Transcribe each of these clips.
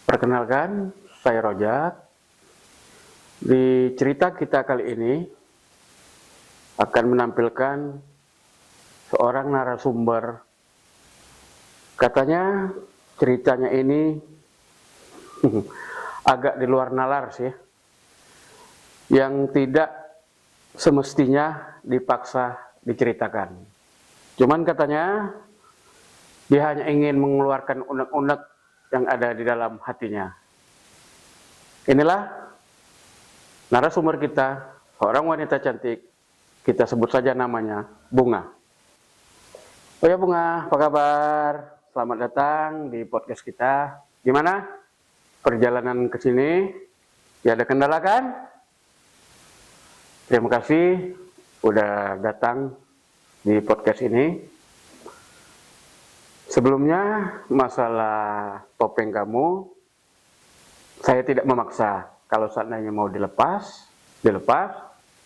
Perkenalkan, saya Rojak. Di cerita kita kali ini akan menampilkan seorang narasumber. Katanya ceritanya ini agak di luar nalar sih, yang tidak semestinya dipaksa diceritakan. Cuman katanya dia hanya ingin mengeluarkan unek-unek yang ada di dalam hatinya. Inilah narasumber kita, seorang wanita cantik, kita sebut saja namanya Bunga. Oh ya Bunga, apa kabar? Selamat datang di podcast kita. Gimana perjalanan ke sini? Ya ada kendala kan? Terima kasih udah datang di podcast ini. Sebelumnya masalah topeng kamu, saya tidak memaksa. Kalau seandainya mau dilepas, dilepas.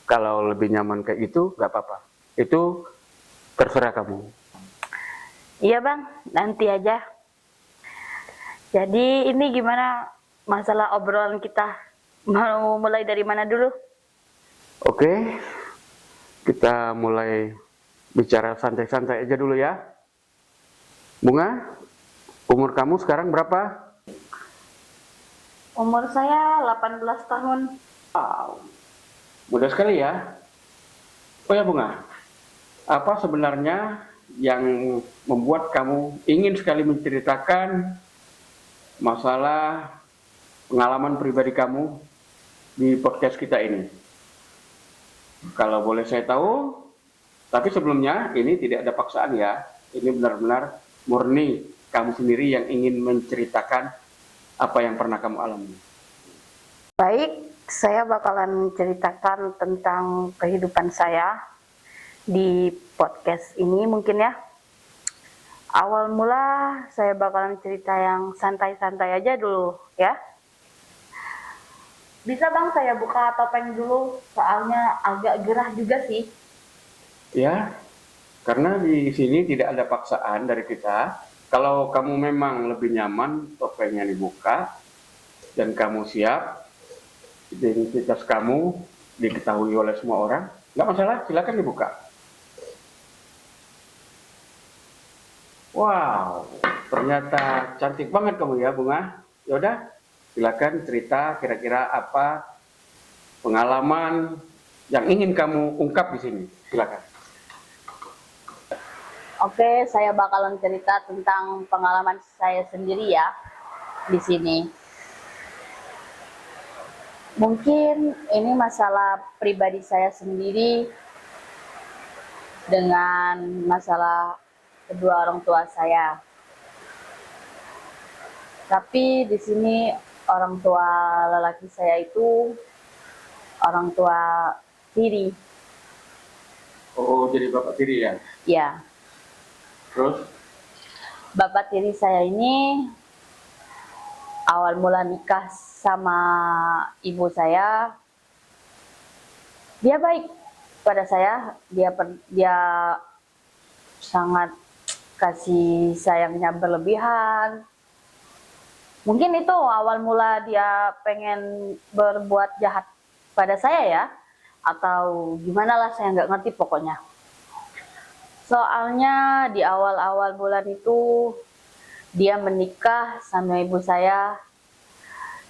Kalau lebih nyaman kayak gitu, nggak apa-apa. Itu terserah kamu. Iya bang, nanti aja. Jadi ini gimana masalah obrolan kita? Mau mulai dari mana dulu? Oke, kita mulai bicara santai-santai aja dulu ya. Bunga, umur kamu sekarang berapa? Umur saya 18 tahun. Wow, mudah sekali ya. Oh ya Bunga, apa sebenarnya yang membuat kamu ingin sekali menceritakan masalah pengalaman pribadi kamu di podcast kita ini? Kalau boleh saya tahu, tapi sebelumnya ini tidak ada paksaan ya. Ini benar-benar murni kamu sendiri yang ingin menceritakan apa yang pernah kamu alami. Baik, saya bakalan ceritakan tentang kehidupan saya di podcast ini mungkin ya. Awal mula saya bakalan cerita yang santai-santai aja dulu ya. Bisa bang saya buka topeng dulu, soalnya agak gerah juga sih. Ya, karena di sini tidak ada paksaan dari kita. Kalau kamu memang lebih nyaman topengnya dibuka dan kamu siap, identitas kamu diketahui oleh semua orang, nggak masalah, silakan dibuka. Wow, ternyata cantik banget kamu ya Bunga. Yaudah, silakan cerita kira-kira apa pengalaman yang ingin kamu ungkap di sini. Silakan. Oke, saya bakalan cerita tentang pengalaman saya sendiri ya di sini. Mungkin ini masalah pribadi saya sendiri dengan masalah kedua orang tua saya. Tapi di sini orang tua lelaki saya itu orang tua tiri. Oh, jadi bapak tiri ya? Ya, Terus? bapak tiri saya ini awal mula nikah sama ibu saya, dia baik pada saya, dia sangat kasih sayangnya berlebihan. Mungkin itu awal mula dia pengen berbuat jahat pada saya ya, atau gimana lah, saya nggak ngerti pokoknya. Soalnya di awal-awal bulan itu dia menikah sama ibu saya,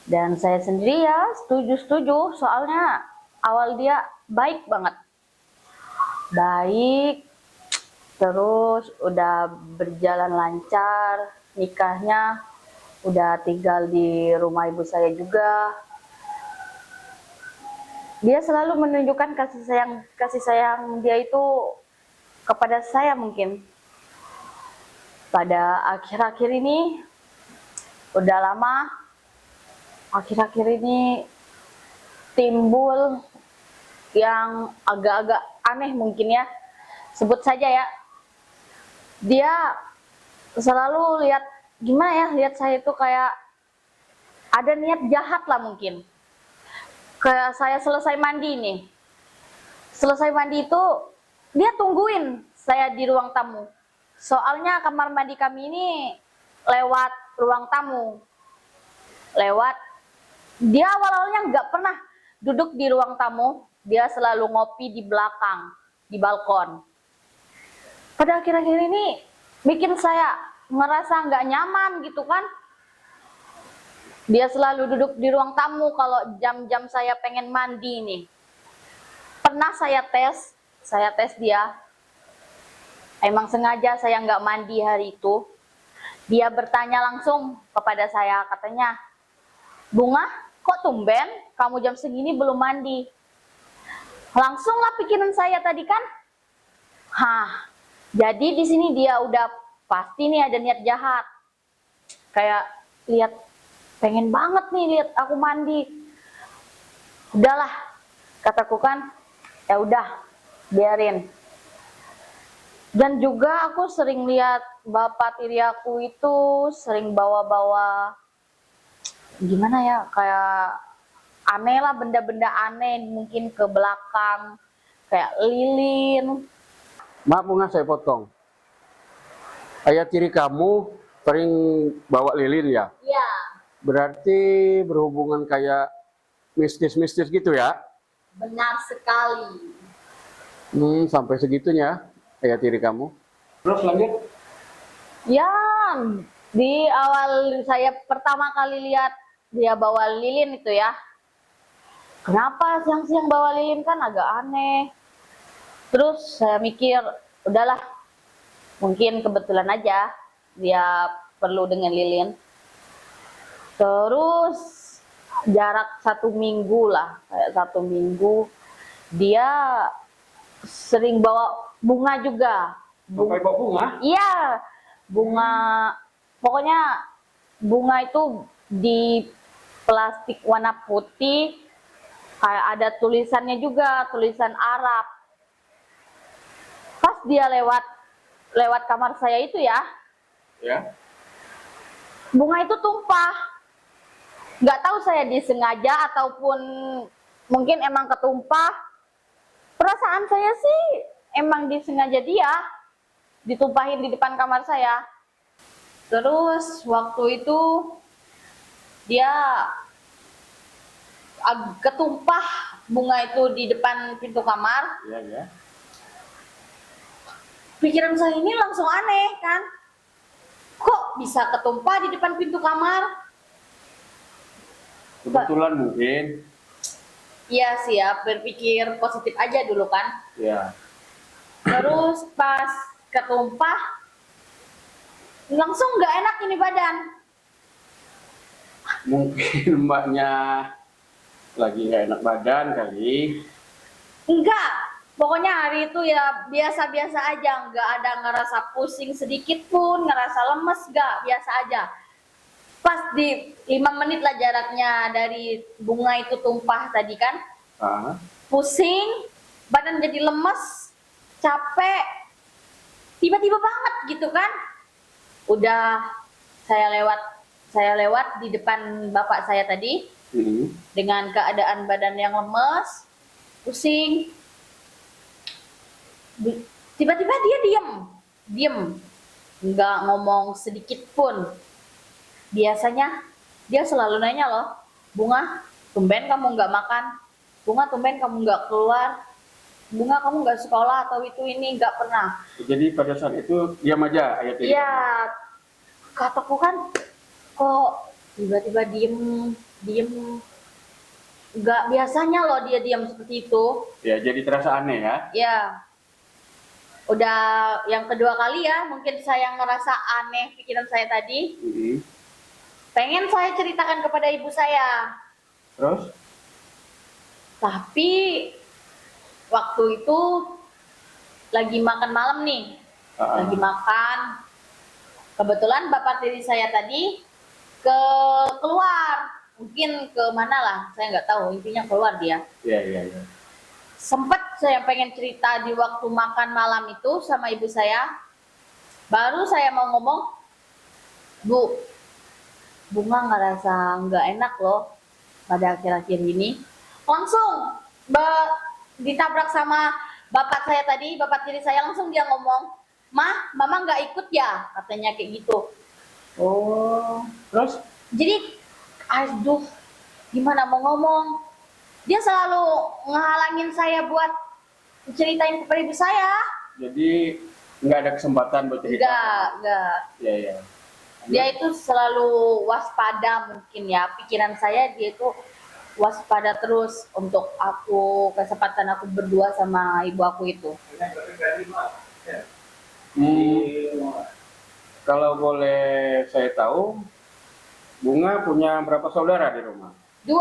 dan saya sendiri ya setuju, soalnya awal dia baik banget. Baik, terus udah berjalan lancar, nikahnya udah tinggal di rumah ibu saya juga. Dia selalu menunjukkan kasih sayang dia itu kepada saya. Mungkin pada akhir-akhir ini, udah lama, akhir-akhir ini timbul yang agak-agak aneh mungkin ya, sebut saja ya. Dia selalu lihat, gimana ya, lihat saya itu kayak ada niat jahat lah mungkin. Kayak saya selesai mandi nih, selesai mandi itu dia tungguin saya di ruang tamu. Soalnya kamar mandi kami ini lewat ruang tamu. lewat. Dia awal-awalnya nggak pernah duduk di ruang tamu, dia selalu ngopi di belakang, di balkon. Pada akhir-akhir ini bikin saya ngerasa nggak nyaman gitu kan. Dia selalu duduk di ruang tamu kalau jam-jam saya pengen mandi nih. Pernah saya tes dia. Emang sengaja saya nggak mandi hari itu. Dia bertanya langsung kepada saya, katanya, "Bunga, kok tumben kamu jam segini belum mandi?" Langsunglah pikiran saya tadi kan, jadi di sini dia udah pasti nih ada niat jahat. Kayak lihat, pengen banget nih lihat aku mandi. Udahlah, kataku kan, ya udah, biarin. Dan juga aku sering lihat bapak tiri aku itu sering bawa-bawa, gimana ya, kayak aneh lah, benda-benda aneh mungkin ke belakang, kayak lilin. Maaf Bunga, saya potong. Ayah tiri kamu sering bawa lilin ya? Ya, Berarti berhubungan kayak mistis-mistis gitu ya? benar sekali. Sampai segitunya ayah tiri kamu. Terus lanjut. Ya, di awal saya pertama kali lihat dia bawa lilin itu ya. Kenapa siang-siang bawa lilin, kan agak aneh. Terus saya mikir, udahlah, mungkin kebetulan aja dia perlu dengan lilin. Terus jarak 1 minggu lah, kayak 1 minggu, dia sering bawa bunga juga. Sampai bawa bunga? Iya, bunga, pokoknya bunga itu di plastik warna putih, kayak ada tulisannya juga, tulisan Arab. Pas dia lewat kamar saya itu ya, bunga itu tumpah. Nggak tahu saya disengaja ataupun mungkin emang ketumpah. Perasaan saya sih emang disengaja dia ditumpahin di depan kamar saya. Terus waktu itu dia ketumpah bunga itu di depan pintu kamar. Iya. Pikiran saya ini langsung aneh kan. Kok bisa ketumpah di depan pintu kamar? Kebetulan mungkin. Iya sih ya, berpikir positif aja dulu kan. Ya. Terus pas ketumpah, langsung nggak enak ini badan. Mungkin mbaknya lagi nggak enak badan kali. Enggak, pokoknya hari itu ya biasa-biasa aja, nggak ada ngerasa pusing sedikit pun, ngerasa lemes, nggak, biasa aja. Pas di 5 menit lah jaraknya dari bunga itu tumpah tadi kan, pusing, badan jadi lemes, capek, tiba-tiba banget gitu kan. Udah saya lewat di depan bapak saya tadi dengan keadaan badan yang lemes, pusing. Tiba-tiba dia diem, nggak ngomong sedikit pun. Biasanya dia selalu nanya loh, "Bunga, tumben kamu nggak makan? Bunga, tumben kamu nggak keluar? Bunga, kamu nggak sekolah atau itu ini?" Nggak pernah. Jadi pada saat itu diam aja ayah tiri. Iya, kataku kan, kok tiba-tiba diem, nggak biasanya loh dia diam seperti itu. Ya, jadi terasa aneh ya? Ya, udah yang kedua kali ya, mungkin saya ngerasa aneh pikiran saya tadi. Pengen saya ceritakan kepada ibu saya. Terus? Tapi waktu itu lagi makan malam nih. Lagi makan. Kebetulan bapak tiri saya tadi keluar. Mungkin ke mana lah, saya nggak tahu. Intinya keluar dia. Iya. Sempet saya pengen cerita di waktu makan malam itu sama ibu saya. Baru saya mau ngomong, "Bu, Bunga ngerasa nggak enak loh pada akhir-akhir ini." Langsung ditabrak sama bapak saya tadi, bapak tiri saya, langsung dia ngomong, Mama nggak ikut ya?" Katanya kayak gitu. Oh, terus? Jadi aduh, gimana mau ngomong? Dia selalu ngehalangin saya buat ceritain kepada ibu saya. Jadi nggak ada kesempatan buat cerita. Enggak. Ya, ya. Dia itu selalu waspada mungkin ya. Pikiran saya dia itu waspada terus untuk kesempatan aku berdua sama ibu aku itu. Kalau boleh saya tahu, Bunga punya berapa saudara di rumah? 2.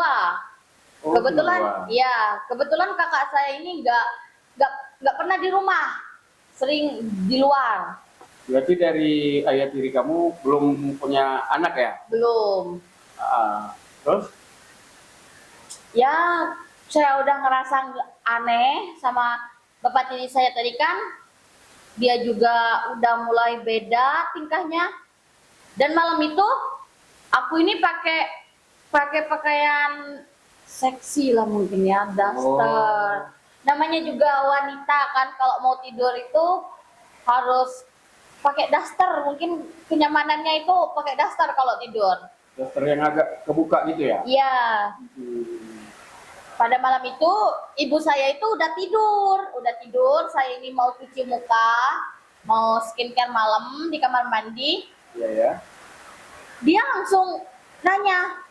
Oh, Kebetulan, cuma 2. ya kebetulan kakak saya ini nggak pernah di rumah, sering di luar. Berarti dari ayah tiri kamu belum punya anak ya? Belum. Terus? Ya, saya udah ngerasa aneh sama bapak tiri saya tadi kan. Dia juga udah mulai beda tingkahnya. Dan malam itu aku ini pakai pakaian seksi lah mungkin ya, daster. Namanya juga wanita kan, kalau mau tidur itu harus pakai daster. Mungkin kenyamanannya itu pakai daster kalau tidur. Daster yang agak kebuka gitu ya? Iya. Pada malam itu ibu saya itu udah tidur. Saya ini mau cuci muka, mau skincare malam di kamar mandi. Iya ya. Dia langsung nanya,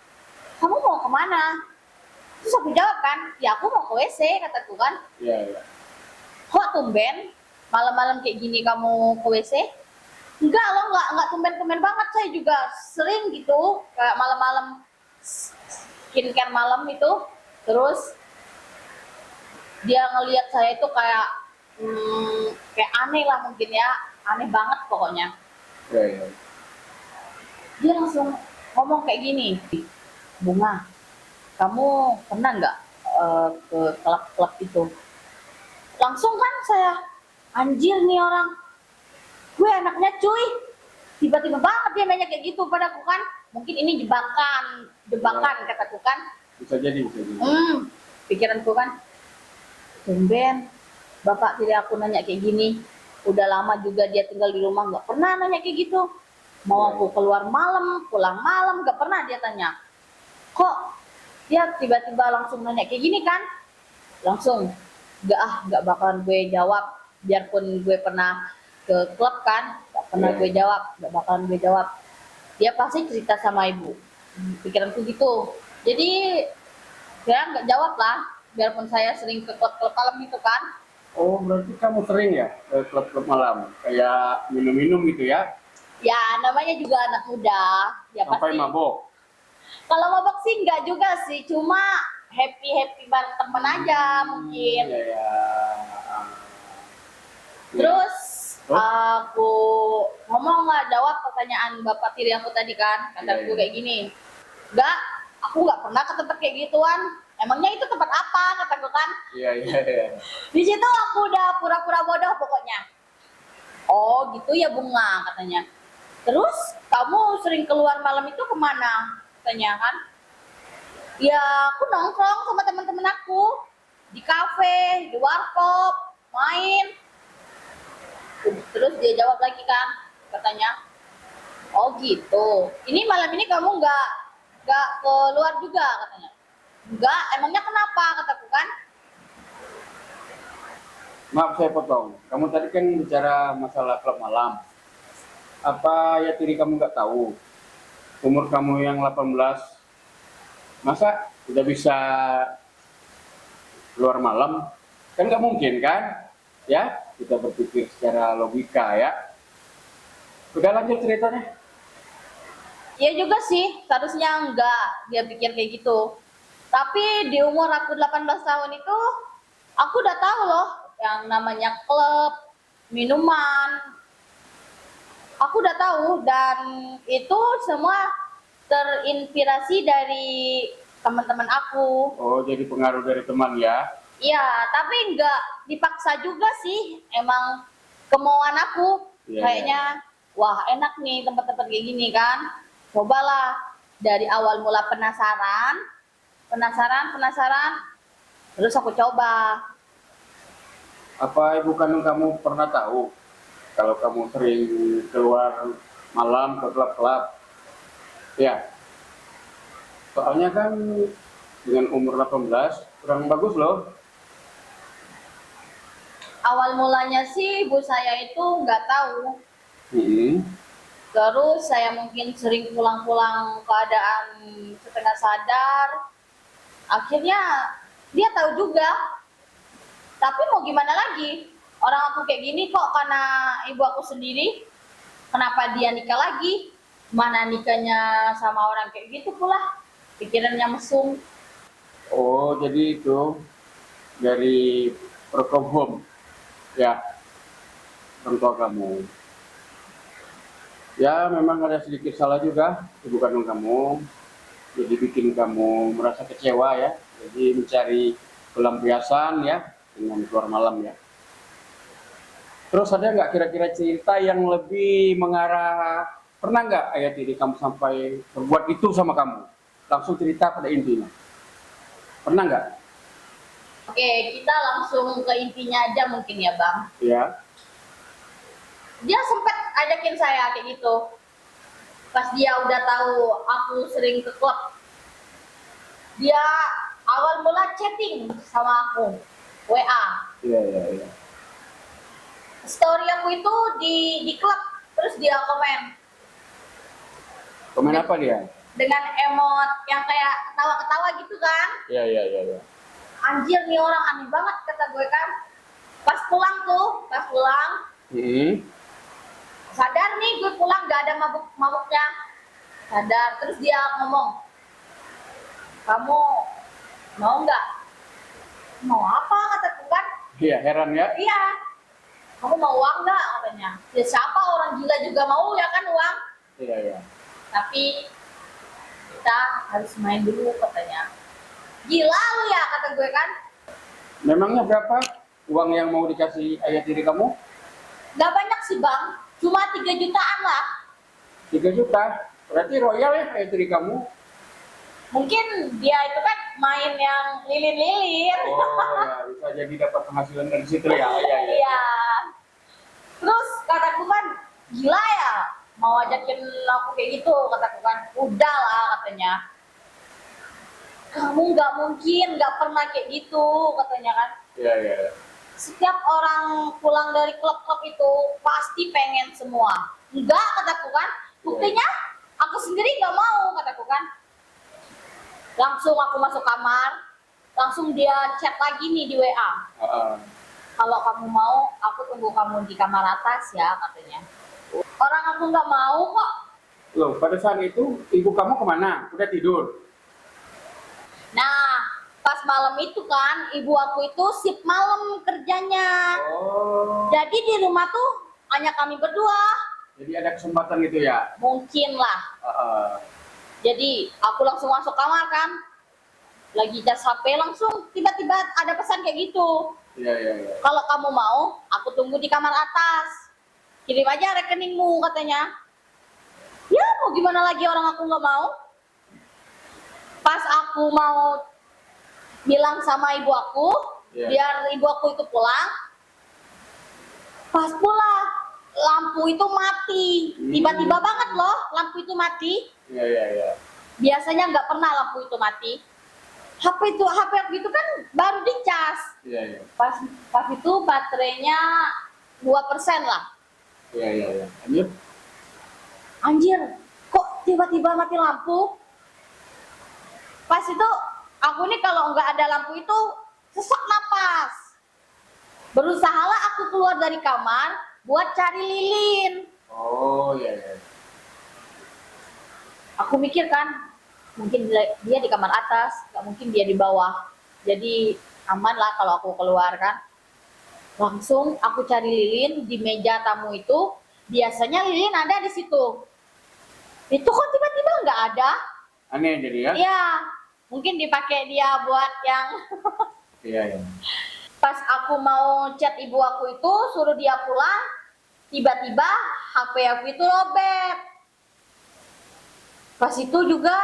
kamu mau kemana? Terus aku jawab kan, ya aku mau ke WC, kataku kan. Iya ya. Kok tumben malam-malam kayak gini kamu ke WC? Enggak loh, enggak tumben-tumben banget. Saya juga sering gitu kayak malam-malam skincare malam itu. Terus dia ngelihat saya itu kayak aneh lah mungkin ya, aneh banget pokoknya. Iya ya. Dia langsung ngomong kayak gini, Bunga, kamu pernah nggak ke klub-klub itu? Langsung kan saya, anjir nih orang, gue anaknya cuy. Tiba-tiba banget dia nanya kayak gitu padaku kan. Mungkin ini jebakan kataku kan. Bisa jadi. Pikiranku kan, tumben bapak tiri aku nanya kayak gini. Udah lama juga dia tinggal di rumah, nggak pernah nanya kayak gitu. Mau aku keluar malam, pulang malam, nggak pernah dia tanya. Kok dia tiba-tiba langsung nanya kayak gini kan? Langsung, nggak bakalan gue jawab. Biarpun gue pernah ke klub kan, nggak pernah gue jawab, nggak bakalan gue jawab. Dia pasti cerita sama ibu. Pikiranku gitu. Jadi saya nggak jawab lah. Biarpun saya sering ke klub-klub malam itu kan. Oh, berarti kamu sering ya ke klub-klub malam? Kayak minum-minum gitu ya? Ya, namanya juga anak muda. Ya Sampai pasti. mabok? Kalau mabok sih nggak juga sih. Cuma happy bareng temen aja mungkin. Iya ya. Terus aku ngomong lah, jawab pertanyaan bapak tiri aku tadi kan. Kataku kayak gini. Enggak, aku nggak pernah ke tempat kayak gituan. Emangnya itu tempat apa, kataku kan. Iya. Di situ aku udah pura-pura bodoh pokoknya. Oh gitu ya Bunga, katanya. Terus kamu sering keluar malam itu kemana? Katanya kan. Ya aku nongkrong sama teman-teman aku. Di kafe, di warkop, main. Terus dia jawab lagi kan, katanya. Oh gitu. Ini malam ini kamu nggak keluar juga, katanya. Enggak, emangnya kenapa, kataku kan. Maaf saya potong. Kamu tadi kan bicara masalah klub malam. Apa ya tiri kamu nggak tahu? Umur kamu yang 18, masa udah bisa keluar malam? Kan nggak mungkin kan? Ya, kita berpikir secara logika ya. Udah lanjut ceritanya. Iya juga sih, seharusnya enggak dia pikir kayak gitu. Tapi di umur aku 18 tahun itu, aku udah tahu loh yang namanya klub, minuman. Aku udah tahu dan itu semua terinspirasi dari teman-teman aku. Oh, jadi pengaruh dari teman ya? Iya, tapi enggak dipaksa juga sih. Emang kemauan aku. Iya, Kayaknya, wah enak nih tempat-tempat kayak gini kan. Cobalah dari awal mula penasaran. Terus aku coba. Apa ibu kandung kamu pernah tahu kalau kamu sering keluar malam ke klub-klub? Ya. Soalnya kan dengan umur 18 kurang bagus loh. Awal mulanya sih ibu saya itu nggak tahu. Mm-mm. Terus saya mungkin sering pulang-pulang keadaan setengah sadar. Akhirnya dia tahu juga. Tapi mau gimana lagi? Orang aku kayak gini kok karena ibu aku sendiri. Kenapa dia nikah lagi? Mana nikahnya sama orang kayak gitu pula? Pikirannya mesum. Oh, jadi itu dari program home ya, orang tua kamu. Ya, memang ada sedikit salah juga ibu kandung kamu. Jadi bikin kamu merasa kecewa ya. Jadi mencari pelampiasan ya dengan keluar malam ya. Terus ada nggak kira-kira cerita yang lebih mengarah, pernah nggak ayah tiri kamu sampai berbuat itu sama kamu? Langsung cerita pada intinya. Pernah nggak? Oke, kita langsung ke intinya aja mungkin ya Bang. Ya. Dia sempat ajakin saya kayak gitu. Pas dia udah tahu aku sering ke klub, dia awal mula chatting sama aku, WA. Iya, iya, iya. Story aku itu di klub, terus dia komen Komen apa dia? dengan emot yang kayak ketawa-ketawa gitu kan. Iya, iya, iya, iya. Anjir nih orang aneh banget kata gue kan. Pas pulang, Hmm. sadar nih gue pulang gak ada mabuk-mabuknya. Sadar, terus dia ngomong, kamu mau nggak? Mau apa kataku kan? Iya, heran ya. Iya, kamu mau uang nggak katanya. Ya siapa orang gila juga mau ya kan uang. Iya, iya. Tapi kita harus main dulu katanya. Gila lu ya kata gue kan. Memangnya berapa uang yang mau dikasih ayah tiri kamu? Gak banyak sih bang, cuma 3 jutaan lah. 3 juta. Berarti royal ya ayah tiri kamu? Mungkin dia itu kan main yang lilin-lilin. Oh ya, bisa jadi dapat penghasilan dari situ ya. Iya, iya. Iya. Terus kataku kan, gila ya, mau ajakin aku kayak gitu, kataku kan, udah lah katanya. Kamu nggak mungkin, nggak pernah kayak gitu, katanya kan. Iya, iya. Setiap orang pulang dari klub-klub itu pasti pengen semua. Enggak, kataku kan. Buktinya, aku sendiri nggak mau, kataku kan. Langsung aku masuk kamar, langsung dia chat lagi nih di WA. Kalau kamu mau, aku tunggu kamu di kamar atas ya, katanya. Orang aku nggak mau kok. Loh, pada saat itu ibu kamu kemana? Udah tidur? Nah, pas malam itu kan, ibu aku itu shift malam kerjanya. Oh. Jadi di rumah tuh hanya kami berdua. Jadi ada kesempatan gitu ya? Mungkin lah. Jadi aku langsung masuk kamar kan. Lagi cas HP langsung tiba-tiba ada pesan kayak gitu. Iya, iya, iya. Kalau kamu mau, aku tunggu di kamar atas. Kirim aja rekeningmu katanya. Ya mau gimana lagi orang aku nggak mau. Pas aku mau bilang sama ibu aku, biar ibu aku itu pulang. Pas pulang, lampu itu mati. Tiba-tiba banget loh, lampu itu mati. Iya, iya, iya. Biasanya nggak pernah lampu itu mati. HP aku itu kan baru dicas. Iya, iya. Pas itu baterainya 2% lah. Iya, iya, iya. Lanjut. Anjir, kok tiba-tiba mati lampu? Pas itu aku nih kalau nggak ada lampu itu sesak napas. Berusahalah aku keluar dari kamar buat cari lilin. Oh, iya, iya. Aku mikir kan, mungkin dia di kamar atas, nggak mungkin dia di bawah. Jadi aman lah kalau aku keluar kan. Langsung aku cari lilin di meja tamu itu. Biasanya lilin ada di situ. Itu kok tiba-tiba nggak ada? Aneh jadi ya? Iya, mungkin dipakai dia buat yang Iya, iya. pas aku mau chat ibu aku itu suruh dia pulang, tiba-tiba HP aku itu lobet. Pas itu juga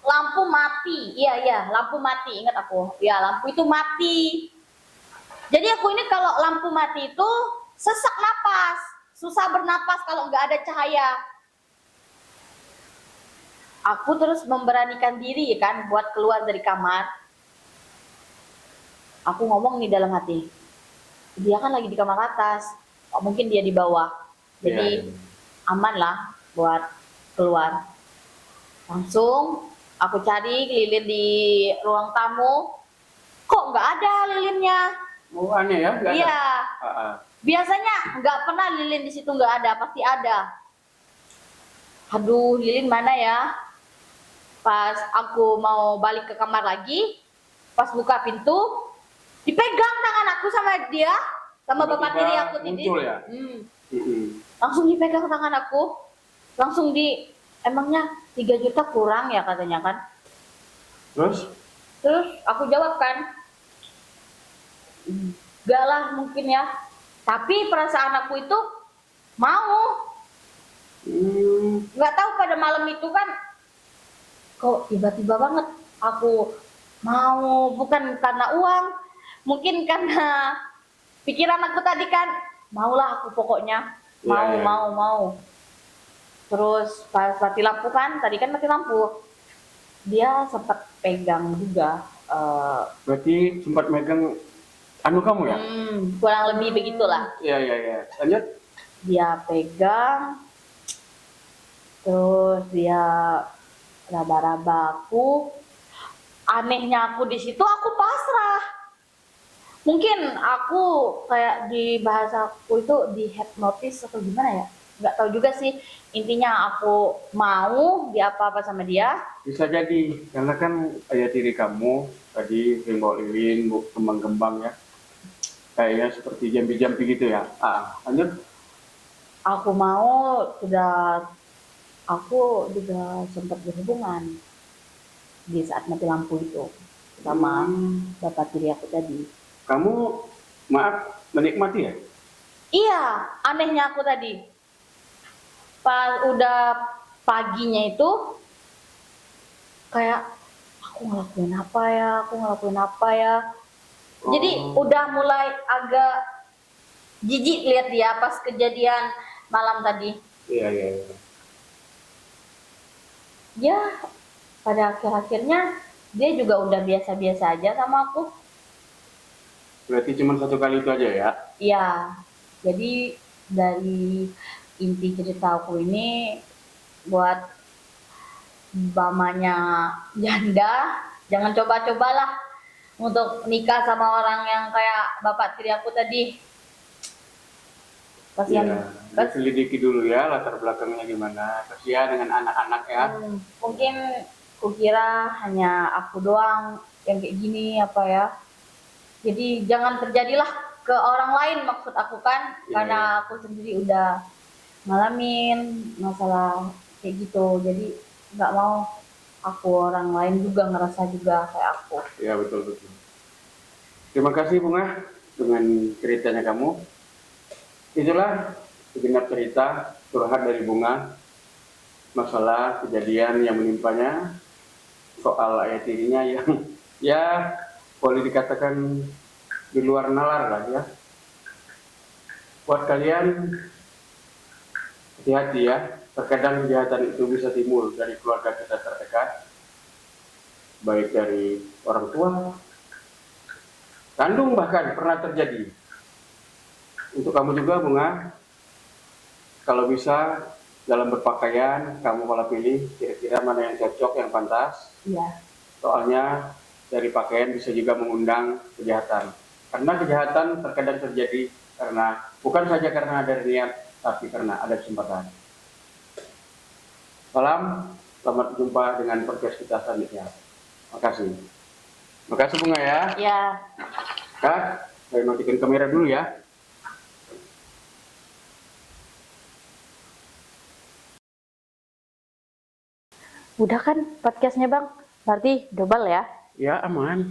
lampu mati. Iya, lampu mati, ingat aku. Ya, lampu itu mati. Jadi aku ini kalau lampu mati itu sesak napas, susah bernapas kalau nggak ada cahaya. Aku terus memberanikan diri kan buat keluar dari kamar. Aku ngomong nih dalam hati, dia kan lagi di kamar atas, mungkin dia di bawah. Jadi Iya. aman lah buat keluar. Langsung aku cari lilin di ruang tamu, kok nggak ada lilinnya. Oh, aneh ya, nggak ada. Iya, Ah, ah. biasanya nggak pernah lilin di situ nggak ada, pasti ada. Aduh, lilin mana ya? Pas aku mau balik ke kamar lagi, pas buka pintu, dipegang tangan aku sama dia, sama bapak tiri Tiba-tiba aku tadi. muncul ya? Langsung dipegang tangan aku, langsung emangnya 3 juta kurang ya katanya kan. Terus? Terus aku jawab kan, enggak lah mungkin ya. Tapi perasaan aku itu mau, nggak tahu pada malam itu kan, kok tiba-tiba banget aku mau, bukan karena uang, mungkin karena pikiran aku tadi kan, maulah aku pokoknya, mau, Iya, iya. mau. Terus pas mati lampu kan, tadi kan mati lampu, dia sempat pegang juga, Berarti sempat megang anu kamu ya? kurang lebih begitulah. Iya, iya, iya. Lanjut. Dia pegang, terus dia raba-raba aku. Anehnya aku di situ aku pasrah. Mungkin aku kayak di bahasa aku itu dihipnotis atau gimana ya? Nggak tahu juga sih. Intinya aku mau apa-apa sama dia. Bisa jadi, karena kan ayah tiri kamu tadi bawa lilin, kembang-kembang ya. Kayaknya seperti jampi-jampi gitu ya. Ah, lanjut. Aku mau, aku juga sempat berhubungan di saat mati lampu itu sama bapak tiri aku tadi. Kamu, maaf, menikmati ya? Iya, anehnya aku tadi. Pas udah paginya itu kayak aku ngelakuin apa ya. Jadi udah mulai agak jijik lihat dia pas kejadian malam tadi. Iya, iya, iya. Ya, pada akhir-akhirnya dia juga udah biasa-biasa aja sama aku. Berarti cuma satu kali itu aja ya? Iya, jadi dari inti cerita aku ini buat mamanya janda, jangan coba-cobalah untuk nikah sama orang yang kayak bapak tiri aku tadi. Kasihan. Iya, diselidiki dulu ya latar belakangnya gimana. Kasihan dengan anak-anak ya. Mungkin kukira hanya aku doang yang kayak gini apa ya. Jadi jangan terjadilah ke orang lain maksud aku kan, karena aku sendiri udah ngalamin masalah kayak gitu. Jadi nggak mau aku orang lain juga ngerasa juga kayak aku. Iya, betul, betul. Terima kasih Bunga dengan ceritanya kamu. Itulah segenap cerita curhat dari Bunga masalah kejadian yang menimpanya soal ayah tirinya yang ya boleh dikatakan di luar nalar lah ya. Buat kalian hati-hati ya, terkadang kejahatan itu bisa timbul dari keluarga kita terdekat, baik dari orang tua, kandung bahkan pernah terjadi. Untuk kamu juga Bunga, kalau bisa dalam berpakaian kamu kalau pilih kira-kira mana yang cocok, yang pantas. Iya. Soalnya dari pakaian bisa juga mengundang kejahatan. Karena kejahatan terkadang terjadi karena bukan saja karena ada niat, tapi karena ada kesempatan. Salam, selamat jumpa dengan podcast kita selanjutnya. Makasih. Makasih Bunga ya. Ya. Kak, saya matikan kamera dulu ya. Udah kan podcastnya Bang? Berarti double ya? Ya, aman.